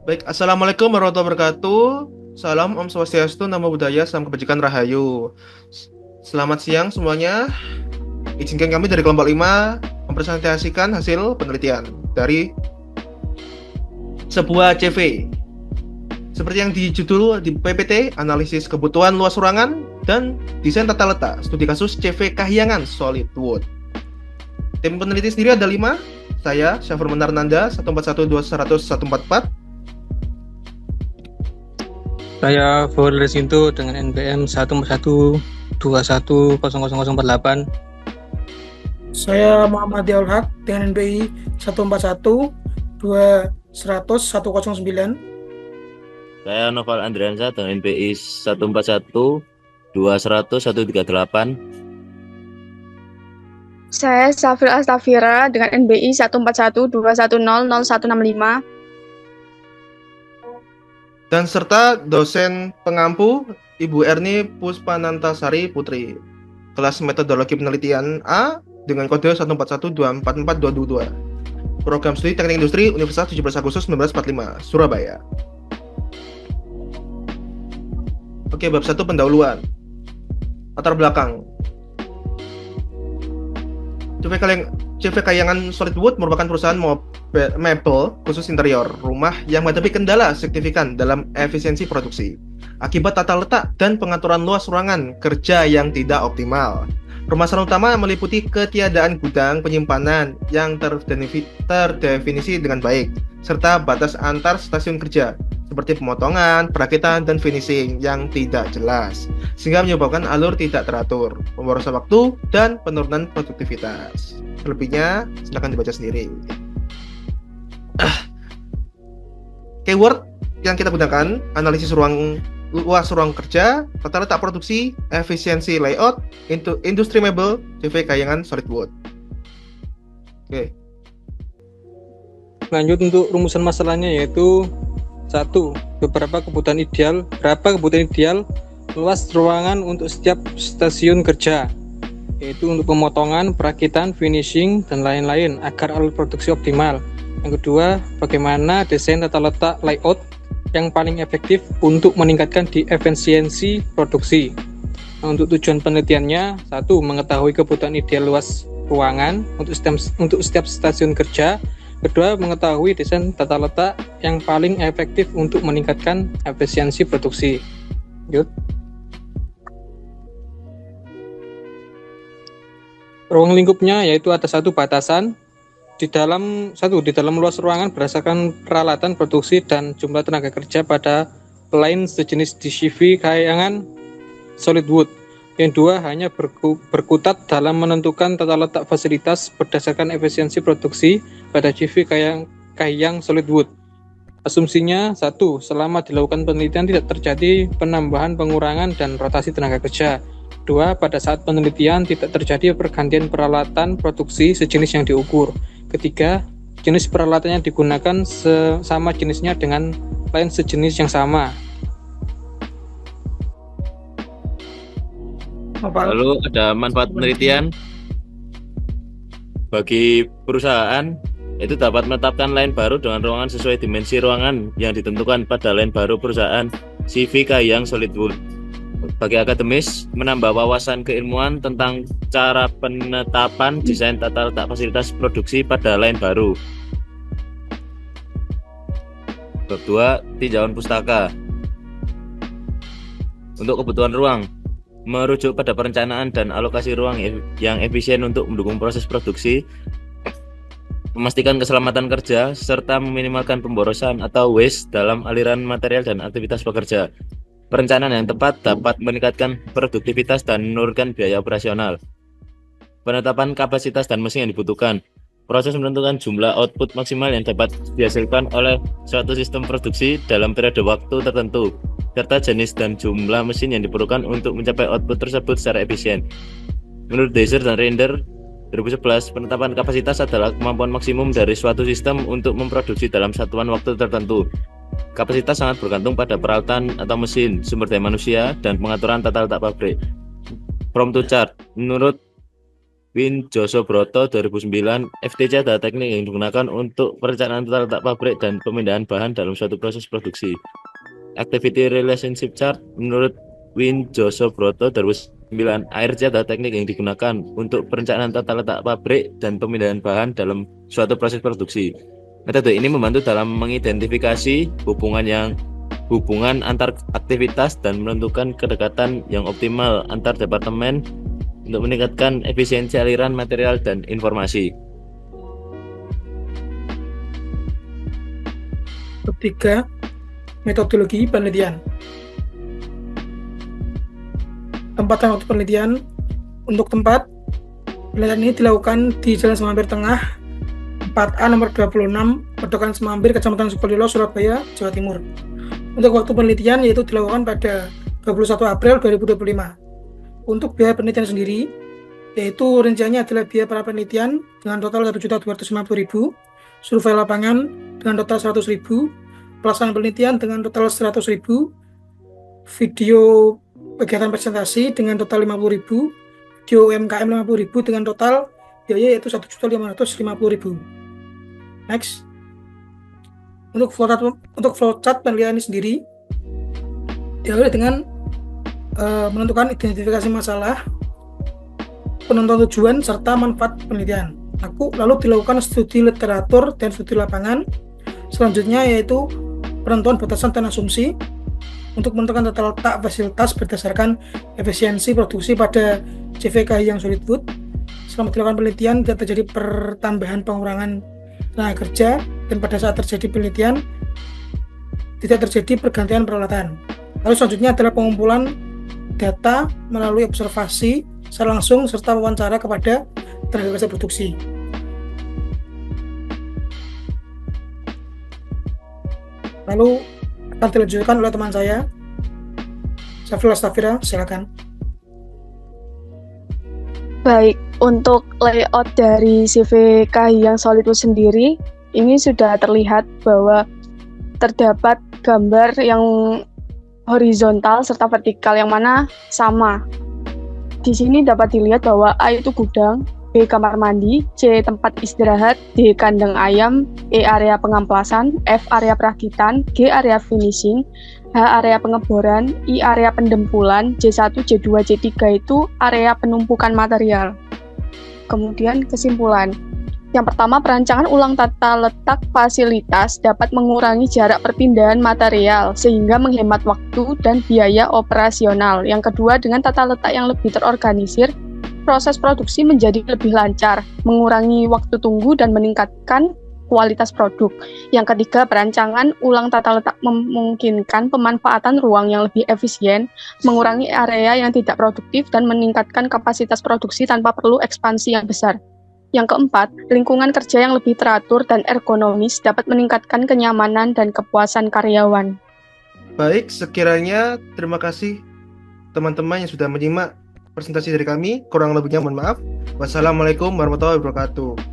Baik, Assalamualaikum warahmatullahi wabarakatuh. Salam Om Swastiastu, Namo Buddhaya, Salam Kebajikan Rahayu. Selamat siang semuanya. Izinkan kami dari kelompok 5 mempresentasikan hasil penelitian dari sebuah CV. Seperti yang di judul di PPT, analisis kebutuhan luas ruangan dan desain tata letak, studi kasus CV Kahyangan Solidwood. Tim peneliti sendiri ada 5. Saya, Syafur Menar Nanda, 1412144. Saya Fahrul Resinto dengan NPM 14121000048. Saya Muhammad Diaul Haq dengan NPI 14121001009. Saya Noval Andriansa dengan NPI 14121000138. Saya Safil Astafira dengan NBI 14121000165. Dan serta dosen pengampu Ibu Erni Puspanantasari Putri, kelas metodologi penelitian A dengan kode 14124422, program studi teknik industri Universitas 17 Agustus 1945, Surabaya. Oke, bab 1 pendahuluan. Latar belakang. CV Kahyangan Solidwood merupakan perusahaan mebel khusus interior rumah yang menghadapi kendala signifikan dalam efisiensi produksi akibat tata letak dan pengaturan luas ruangan kerja yang tidak optimal. Permasalahan utama meliputi ketiadaan gudang penyimpanan yang terdefinisi dengan baik, serta batas antar stasiun kerja, seperti pemotongan, perakitan, dan finishing yang tidak jelas, sehingga menyebabkan alur tidak teratur, pemborosan waktu, dan penurunan produktivitas. Selebihnya, silakan dibaca sendiri. Keyword yang kita gunakan, analisis luas ruang kerja, tata letak produksi, efisiensi layout, industri mebel, CV Kahyangan Solidwood. Oke. Lanjut untuk rumusan masalahnya yaitu 1. Berapa kebutuhan ideal luas ruangan untuk setiap stasiun kerja, yaitu untuk pemotongan, perakitan, finishing, dan lain-lain agar alur produksi optimal. Yang kedua, bagaimana desain tata letak layout yang paling efektif untuk meningkatkan efisiensi produksi. Nah, untuk tujuan penelitiannya, 1. Mengetahui kebutuhan ideal luas ruangan untuk setiap stasiun kerja. Kedua, mengetahui desain tata letak yang paling efektif untuk meningkatkan efisiensi produksi. Yuk. Ruang lingkupnya yaitu ada 1 batasan di dalam luas ruangan berdasarkan peralatan produksi dan jumlah tenaga kerja pada line sejenis di CV Kahyangan Solidwood. Yang 2, hanya berkutat dalam menentukan tata letak fasilitas berdasarkan efisiensi produksi pada CV Kahyangan Solidwood. Asumsinya 1. Selama dilakukan penelitian tidak terjadi penambahan, pengurangan, dan rotasi tenaga kerja. 2. Pada saat penelitian tidak terjadi pergantian peralatan produksi sejenis yang diukur. Ketiga, jenis peralatan yang digunakan sama jenisnya dengan lain sejenis yang sama. Lalu ada manfaat penelitian bagi perusahaan, itu dapat menetapkan line baru dengan ruangan sesuai dimensi ruangan yang ditentukan pada line baru perusahaan CV Kahyangan Solidwood. Bagi akademis, menambah wawasan keilmuan tentang cara penetapan desain tata letak fasilitas produksi pada line baru. Bab 2, tinjauan pustaka. Untuk kebutuhan ruang, merujuk pada perencanaan dan alokasi ruang yang efisien untuk mendukung proses produksi, memastikan keselamatan kerja, serta meminimalkan pemborosan atau waste dalam aliran material dan aktivitas pekerja. Perencanaan yang tepat dapat meningkatkan produktivitas dan menurunkan biaya operasional. Penetapan kapasitas dan mesin yang dibutuhkan. Proses menentukan jumlah output maksimal yang dapat dihasilkan oleh suatu sistem produksi dalam periode waktu tertentu, serta jenis dan jumlah mesin yang diperlukan untuk mencapai output tersebut secara efisien. Menurut Deiser dan Render 2011, penetapan kapasitas adalah kemampuan maksimum dari suatu sistem untuk memproduksi dalam satuan waktu tertentu. Kapasitas sangat bergantung pada peralatan atau mesin, sumber daya manusia, dan pengaturan tata letak pabrik. From to chart, menurut Win Josobroto 2009, FTC adalah teknik yang digunakan untuk perencanaan tata letak pabrik dan pemindahan bahan dalam suatu proses produksi. Activity Relationship Chart menurut Win Josobroto 2009, ARC adalah teknik yang digunakan untuk perencanaan tata letak pabrik dan pemindahan bahan dalam suatu proses produksi. Metode ini membantu dalam mengidentifikasi hubungan antar aktivitas dan menentukan kedekatan yang optimal antar departemen untuk meningkatkan efisiensi aliran material dan informasi. Ketiga, metodologi penelitian. Tempat dan waktu penelitian. Untuk tempat, penelitian ini dilakukan di Jalan Semambir Tengah, 4A nomor 26, Pedokan Semambir, Kecamatan Sukolilo, Surabaya, Jawa Timur. Untuk waktu penelitian yaitu dilakukan pada 21 April 2025. Untuk biaya penelitian sendiri, yaitu rinciannya adalah biaya para penelitian dengan total 1.250.000, survei lapangan dengan total 100.000, pelaksanaan penelitian dengan total 100.000, video kegiatan presentasi dengan total 50.000, video UMKM 50.000 dengan total biaya yaitu 1.550.000. Next. Untuk flowchart penelitian ini sendiri diawali dengan menentukan identifikasi masalah, penentuan tujuan, serta manfaat penelitian. Lalu dilakukan studi literatur dan studi lapangan. Selanjutnya yaitu penentuan batasan dan asumsi untuk menentukan tata letak fasilitas berdasarkan efisiensi produksi pada CVKI yang solid wood. Selama dilakukan penelitian tidak terjadi pertambahan pengurangan tenaga kerja, dan pada saat terjadi penelitian tidak terjadi pergantian peralatan. Lalu selanjutnya adalah pengumpulan data melalui observasi secara langsung serta wawancara kepada tenaga kerja produksi. Lalu akan dilanjutkan oleh teman saya, Safrul Astafira, silakan. Baik, untuk layout dari CVKI yang solid wood sendiri, ini sudah terlihat bahwa terdapat gambar yang horizontal serta vertikal yang mana sama. Di sini dapat dilihat bahwa A itu gudang, B kamar mandi, C tempat istirahat, D kandang ayam, E area pengamplasan, F area perakitan, G area finishing, H area pengeboran, I area pendempulan, J1, J2, J3 itu area penumpukan material. Kemudian kesimpulan. Yang pertama, perancangan ulang tata letak fasilitas dapat mengurangi jarak perpindahan material sehingga menghemat waktu dan biaya operasional. Yang kedua, dengan tata letak yang lebih terorganisir, proses produksi menjadi lebih lancar, mengurangi waktu tunggu dan meningkatkan kualitas produk. Yang ketiga, perancangan ulang tata letak memungkinkan pemanfaatan ruang yang lebih efisien, mengurangi area yang tidak produktif dan meningkatkan kapasitas produksi tanpa perlu ekspansi yang besar. Yang keempat, lingkungan kerja yang lebih teratur dan ergonomis dapat meningkatkan kenyamanan dan kepuasan karyawan. Baik, sekiranya terima kasih teman-teman yang sudah menyimak presentasi dari kami. Kurang lebihnya mohon maaf. Wassalamualaikum warahmatullahi wabarakatuh.